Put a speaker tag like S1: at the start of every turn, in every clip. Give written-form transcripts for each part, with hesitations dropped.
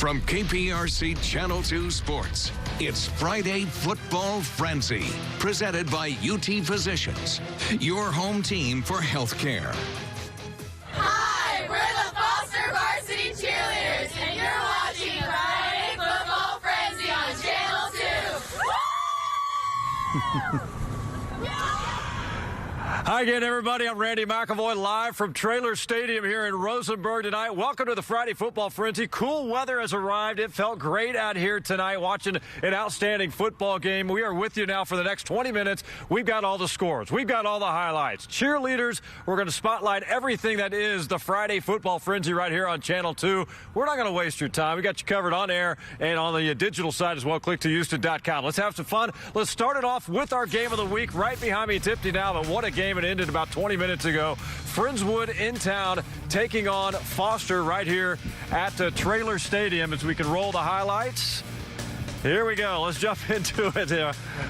S1: From KPRC Channel 2 Sports, it's Friday Football Frenzy, presented by UT Physicians, your home team for healthcare.
S2: Hi, we're the Foster Varsity Cheerleaders, and you're watching Friday Football Frenzy on Channel 2.
S3: Hi again, everybody. I'm Randy McAvoy, live from Traylor Stadium here in Rosenberg tonight. Welcome to the Friday Football Frenzy. Cool weather has arrived. It felt great out here tonight watching an outstanding football game. We are with you now for the next 20 minutes. We've got all the scores. We've got all the highlights. Cheerleaders, we're going to spotlight everything that is the Friday Football Frenzy right here on Channel 2. We're not going to waste your time. We got you covered on air and on the digital side as well. Click to Houston.com. Let's have some fun. Let's start it off with our game of the week right behind me. Tipsy now, but what a game it ended about 20 minutes ago. Friendswood in town taking on Foster right here at Traylor Stadium. As we can roll the highlights. Here we go. Let's jump into it.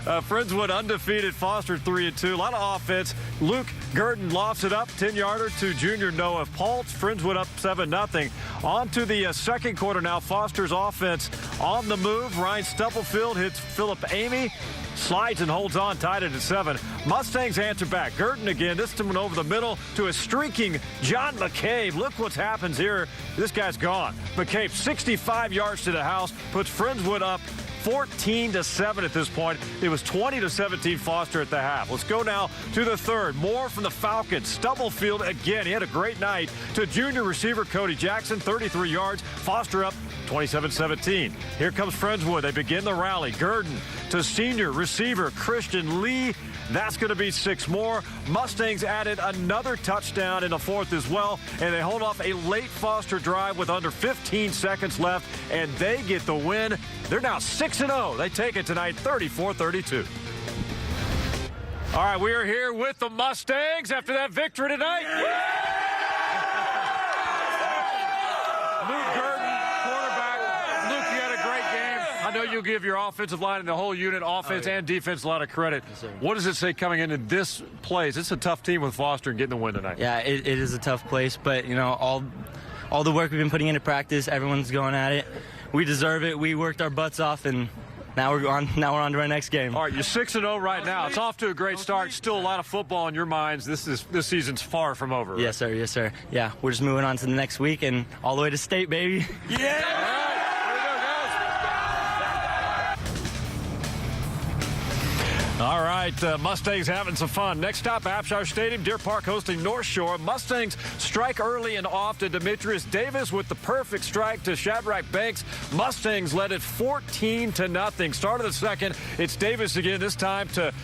S3: Friendswood undefeated, Foster 3-2. A lot of offense. Luke Gurdon lofts it up, 10-yarder to junior Noah Paltz. Friendswood up 7-0. On to the second quarter now. Foster's offense on the move. Ryan Stubblefield hits Philip Amy. Slides and holds on, tied it at 7. Mustangs answer back. Gurdon again, this time over the middle to a streaking John McCabe. Look what happens here. This guy's gone. McCabe, 65 yards to the house, puts Friendswood up 14-7 at this point. It was 20-17 Foster at the half. Let's go now to the third. More from the Falcons. Stubblefield again. He had a great night to junior receiver Cody Jackson, 33 yards. Foster up 27-17. Here comes Friendswood. They begin the rally. Gurdon to senior receiver Christian Lee. That's going to be 6 more. Mustangs added another touchdown in the fourth as well, and they hold off a late Foster drive with under 15 seconds left, and they get the win. They're now 6-0. They take it tonight, 34-32. All right, we are here with the Mustangs after that victory tonight. Luke Gurdon, quarterback. Luke, you had a great game. I know you'll give your offensive line and the whole unit, offense and defense, a lot of credit.
S4: Yes, sir.
S3: What does it say coming into this place? It's a tough team with Foster and getting the win tonight.
S4: Yeah, it is a tough place, but, you know, all the work we've been putting into practice, everyone's going at it. We deserve it. We worked our butts off, and now we're on to our next game.
S3: All right, you're 6-0 right now. It's off to a great start. Still a lot of football in your minds. This season's far from over. Right?
S4: Yes, sir. Yes, sir. Yeah, we're just moving on to the next week and all the way to state, baby.
S3: Yeah! All right, Mustangs having some fun. Next stop, Abshire Stadium, Deer Park hosting North Shore. Mustangs strike early and off to Demetrius Davis with the perfect strike to Shadrach Banks. Mustangs led it 14-0. Start of the second, it's Davis again, this time to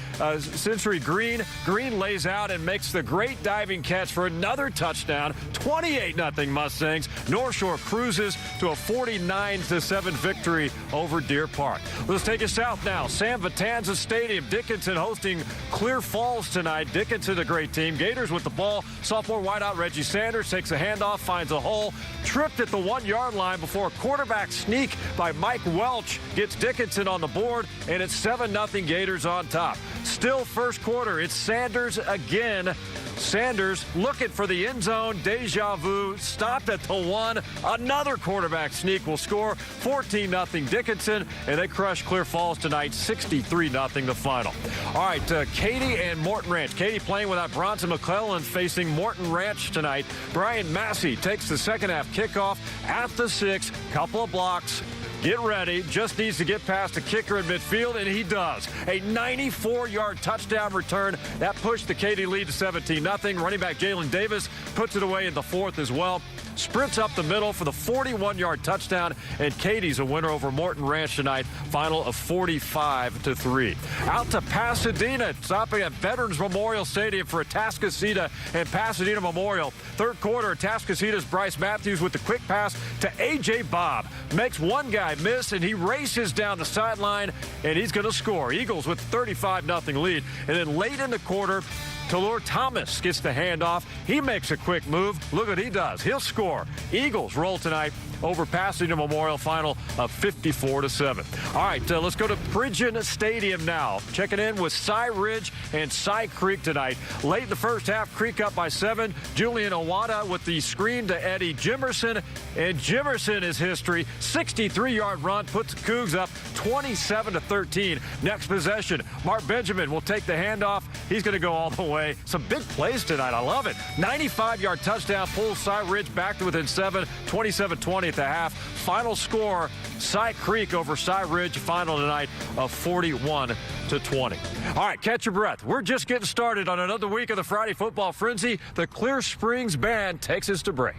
S3: Century Green. Green lays out and makes the great diving catch for another touchdown. 28-0 Mustangs. North Shore cruises to a 49-7 victory over Deer Park. Let's take it south now. Sam Vitanza Stadium. Dickinson hosting Clear Falls tonight. Dickinson, a great team. Gators with the ball. Sophomore wideout Reggie Sanders takes a handoff, finds a hole, tripped at the 1-yard line before a quarterback sneak by Mike Welch gets Dickinson on the board, and it's 7-0 Gators on top. Still first quarter. It's Sanders again. Sanders looking for the end zone. Deja vu. Stopped at the 1. Another quarterback sneak will score. 14-0 Dickinson, and they crush Clear Falls tonight. 63-0 the final. All right, Katy and Morton Ranch. Katy playing without Bronson McClellan, facing Morton Ranch tonight. Brian Massey takes the second half kickoff at the 6. Couple of blocks. Get ready. Just needs to get past the kicker in midfield, and he does. A 94-yard touchdown return. That pushed the Katy lead to 17-0. Running back Jalen Davis puts it away in the fourth as well. Sprints up the middle for the 41-yard touchdown, and Katy's a winner over Morton Ranch tonight. Final of 45-3. Out to Pasadena, stopping at Veterans Memorial Stadium for a Atascocita and Pasadena Memorial. Third quarter, Atascocita's Bryce Matthews with the quick pass to A.J. Bob. Makes one guy miss, and he races down the sideline, and he's going to score. Eagles with 35-0 lead. And then late in the quarter, Talor Thomas gets the handoff. He makes a quick move. Look what he does. He'll score. Eagles roll tonight over Pasadena Memorial, final of 54-7. All right, let's go to Bridgen Stadium now. Checking in with Cy Ridge and Cy Creek tonight. Late in the first half, Creek up by 7. Julian Owada with the screen to Eddie Jimerson. And Jimerson is history. 63-yard run puts the Cougs up 27-13. Next possession, Mark Benjamin will take the handoff. He's going to go all the way. Some big plays tonight. I love it. 95-yard touchdown, pulls Cy Ridge back to within 7, 27-20 at the half. Final score, Cy Creek over Cy Ridge, final tonight of 41-20. All right, catch your breath. We're just getting started on another week of the Friday Football Frenzy. The Clear Springs Band takes us to break.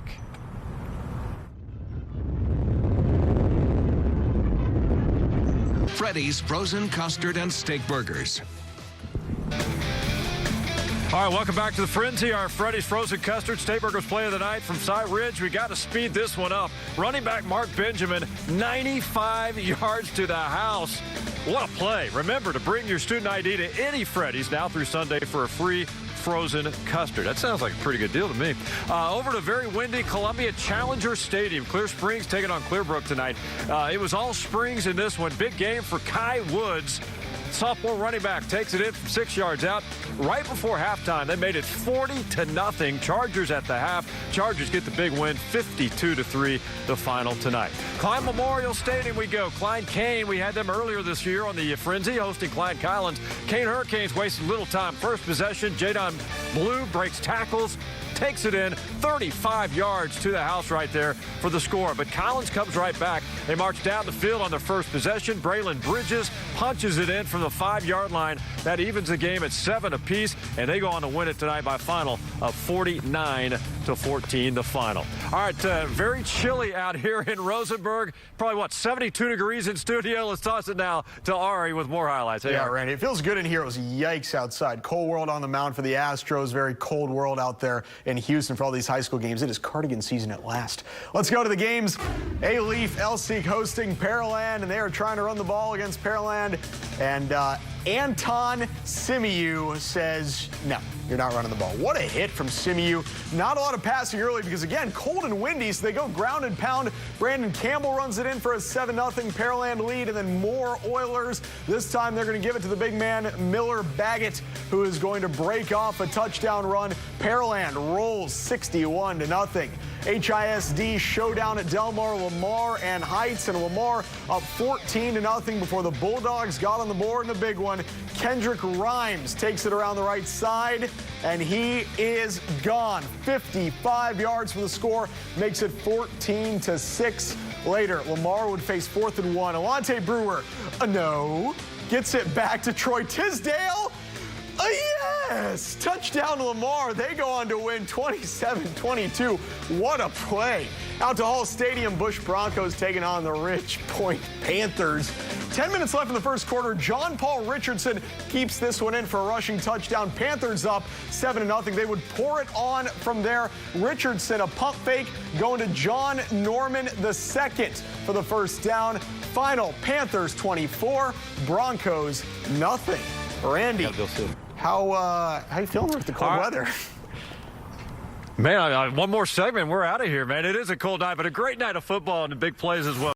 S1: Freddy's Frozen Custard and Steak Burgers.
S3: All right, welcome back to the Frenzy. Our Freddy's Frozen Custard Steak Burgers play of the night from Cy Ridge. We got to speed this one up. Running back Mark Benjamin, 95 yards to the house. What a play. Remember to bring your student ID to any Freddy's now through Sunday for a free frozen custard. That sounds like a pretty good deal to me. Over to very windy Columbia Challenger Stadium. Clear Springs taking on Clearbrook tonight. It was all Springs in this one. Big game for Kai Woods. Sophomore running back takes it in from 6 yards out. Right before halftime, they made it 40-0. Chargers at the half. Chargers get the big win, 52-3, the final tonight. Klein Memorial Stadium we go. Klein Kane, we had them earlier this year on the Frenzy, hosting Klein Collins. Kane Hurricanes wasted little time. First possession, Jadon Blue breaks tackles, takes it in 35 yards to the house right there for the score. But Collins comes right back. They march down the field on their first possession. Braylon Bridges punches it in from the 5-yard line. That evens the game at 7 apiece, and they go on to win it tonight by a final of 49-14, the final. All right, very chilly out here in Rosenberg. Probably, 72 degrees in studio. Let's toss it now to Ari with more highlights. Hey,
S5: yeah,
S3: Ari.
S5: Randy, it feels good in here. It was yikes outside. Cold world on the mound for the Astros. Very cold world out there in Houston for all these high school games. It is cardigan season at last. Let's go to the games. A-Leaf Elseek hosting Pearland, and they are trying to run the ball against Pearland. And Anton Simiu says, no, you're not running the ball. What a hit from Simiu. Not a lot of passing early because, again, cold and windy, so they go ground and pound. Brandon Campbell runs it in for a 7-0 Pearland lead, and then more Oilers. This time they're going to give it to the big man, Miller Baggett, who is going to break off a touchdown run. Pearland rolls 61-0. HISD showdown at Delmar, Lamar and Heights, and Lamar up 14-0 before the Bulldogs got on the board in the big one. Kendrick Rhymes takes it around the right side, and he is gone. 55 yards for the score, makes it 14-6. Later, Lamar would face 4th and 1. Alante Brewer, no, gets it back to Troy Tisdale. Yes! Touchdown Lamar. They go on to win 27-22. What a play. Out to Hall Stadium, Busch Broncos taking on the Rich Point Panthers. 10 minutes left in the first quarter. John Paul Richardson keeps this one in for a rushing touchdown. Panthers up 7-0. They would pour it on from there. Richardson, a pump fake, going to John Norman II for the first down. Final, Panthers 24, Broncos nothing. Randy, how you feeling with the cold weather?
S3: Man, one more segment. We're out of here, man. It is a cold night, but a great night of football and the big plays as well.